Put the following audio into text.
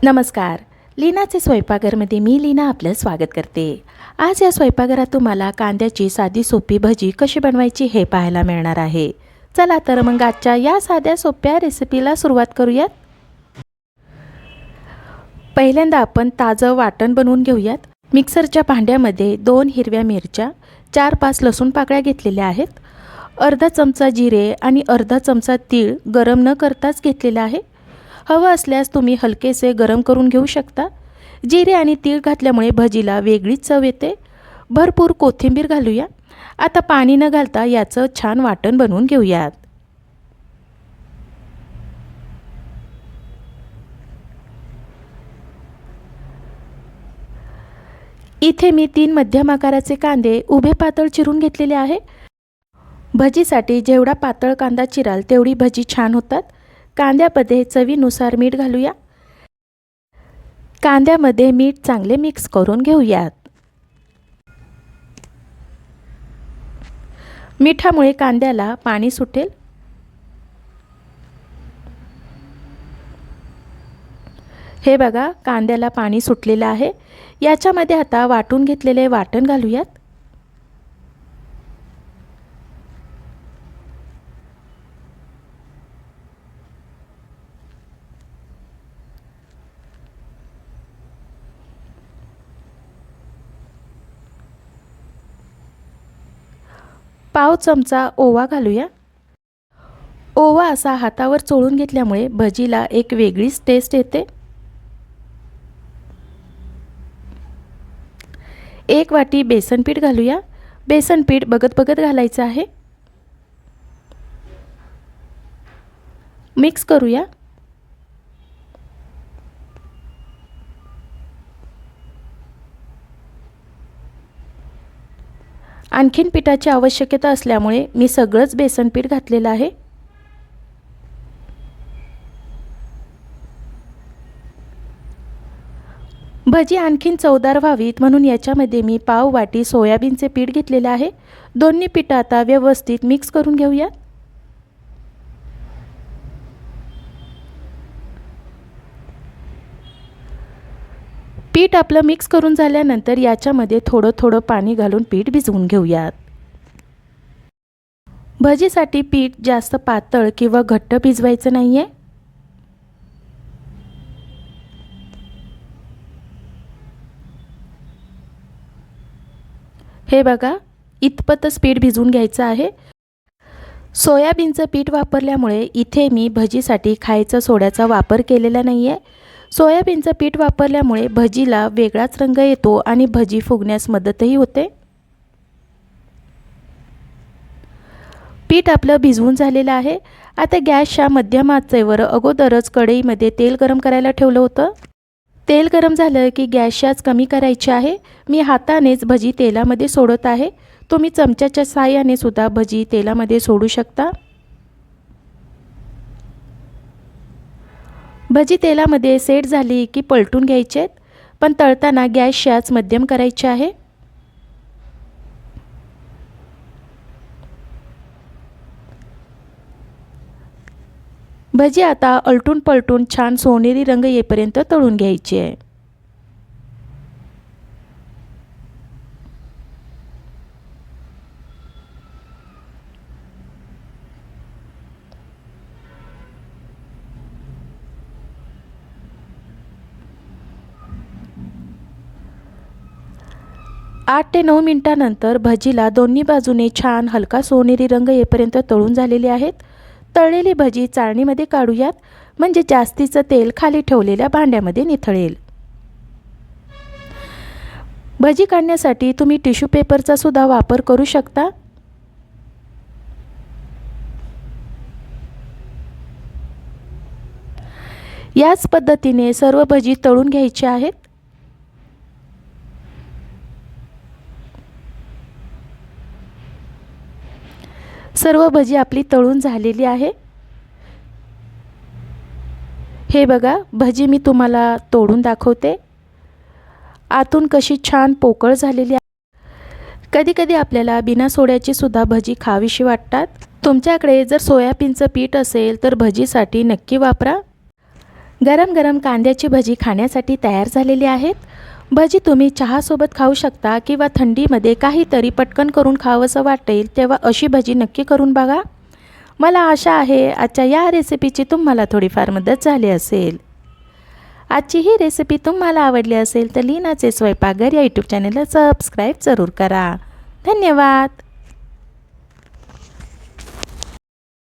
नमस्कार. लीनाचे स्वयंपाकघरमध्ये मी लीना आपलं स्वागत करते. आज या स्वयंपाकघरात तुम्हाला कांद्याची साधी सोपी भजी कशी बनवायची हे पाहायला मिळणार आहे. चला तर मग आजच्या या साध्या सोप्या रेसिपीला सुरुवात करूयात. पहिल्यांदा आपण ताजं वाटण बनवून घेऊयात. मिक्सरच्या भांड्यामध्ये 2 हिरव्या मिरच्या, 4-5 लसूण पाकळ्या घेतलेल्या आहेत. अर्धा चमचा जिरे आणि अर्धा चमचा तीळ गरम न करताच घेतलेला आहे. हवं असल्यास तुम्ही हलकेसे गरम करून घेऊ शकता. जिरे आणि तीळ घातल्यामुळे भजीला वेगळीच चव येते. भरपूर कोथिंबीर घालूया. आता पाणी न घालता याचं छान वाटण बनवून घेऊयात. इथे मी 3 मध्यम आकाराचे कांदे उभे पातळ चिरून घेतलेले आहे. भजीसाठी जेवढा पातळ कांदा चिराल तेवढी भजी छान होतात. कांद्यामध्ये चवीनुसार मीठ घालूया. कांद्यामध्ये मीठ चांगले मिक्स करून घेऊयात. मिठामुळे कांद्याला पाणी सुटेल. हे बघा, कांद्याला पाणी सुटलेलं आहे. याच्यामध्ये आता वाटून घेतलेले वाटण घालूयात. पाव चमचा ओवा घालूया. ओवा असा हातावर चोळून घेतल्यामुळे भजीला एक वेगळीच टेस्ट येते. 1 वाटी बेसन पीठ घालूया. बेसन पीठ बघत बघत घालायचं आहे. मिक्स करूया. आणखीन पिठाची आवश्यकता असल्यामुळे मी सगळंच बेसन पीठ घातलेलं आहे. भजी आणखीन चवदार व्हावीत म्हणून याच्यामध्ये मी पाव वाटी सोयाबीनचे पीठ घेतलेले आहे. दोन्ही पीठ आता व्यवस्थित मिक्स करून घेऊया. पीठ आपलं मिक्स करून झाल्यानंतर याच्यामध्ये थोडं थोडं पाणी घालून पीठ भिजवून घेऊयात. भजीसाठी पीठ जास्त पातळ किंवा घट्ट भिजवायचं नाहीये. हे बघा, इतपतच पीठ भिजवून घ्यायचं आहे. सोयाबीनचं पीठ वापरल्यामुळे इथे मी भजीसाठी खायचा सोड्याचा वापर केलेला नाहीये. सोयाबीनचं पीठ वापरल्यामुळे भजीला वेगळाच रंग येतो आणि भजी फुगण्यास मदतही होते. पीठ आपलं भिजवून झालेलं आहे. आता गॅसच्या मध्यम आचेवर अगोदरच कढईमध्ये तेल गरम करायला ठेवलं होतं. तेल गरम झालं की गॅसची आच कमी करायची आहे. मी हातानेच भजी तेलामध्ये सोडत आहे. तुम्ही चमच्याच्या साहाय्याने सुद्धा भजी तेलामध्ये सोडू शकता. भजी तेलामध्ये सेट झाली की पलटून घ्यायचे, पण तळताना गॅसची आच मध्यम करायची आहे. भजी आता अलटून पलटून छान सोनेरी रंग येईपर्यंत तळून घ्यायची आहे. आठ ते 9 मिनिटांनंतर भजीला दोन्ही बाजूने छान हलका सोनेरी रंग येईपर्यंत तळून झालेली आहेत. तळलेली भजी चाळणीमध्ये काढूयात, म्हणजे जास्तीचं तेल खाली ठेवलेल्या भांड्यामध्ये निथळेल. भजी काढण्यासाठी तुम्ही टिश्यू पेपरचा सुद्धा वापर करू शकता. याच पद्धतीने सर्व भजी तळून घ्यायची आहेत. सर्व भजी आपली तळून झालेली आहे. हे बघा, भजी मी तुम्हाला तोडून दाखवते. आतून कशी छान पोकळ झालेली आहे. कधी कधी आपल्याला बिना सोड्याची सुद्धा भजी खावीशी वाटतात. तुमच्याकडे जर सोयाबीनचं पीठ असेल तर भजीसाठी नक्की वापरा. गरम गरम कांद्याची भजी खाण्यासाठी तयार झालेली आहेत. भजी तुम्ही चहासोबत खाऊ शकता किंवा थंडीमध्ये काहीतरी पटकन करून खावंसं वाटेल तेव्हा अशी भजी नक्की करून बघा. मला आशा आहे आजच्या या रेसिपीची तुम्हाला थोडीफार मदत झाली असेल. आजची ही रेसिपी तुम्हाला आवडली असेल तर लीनाचे स्वयंपाकघर या यूट्यूब चॅनलला सबस्क्राईब जरूर करा. धन्यवाद.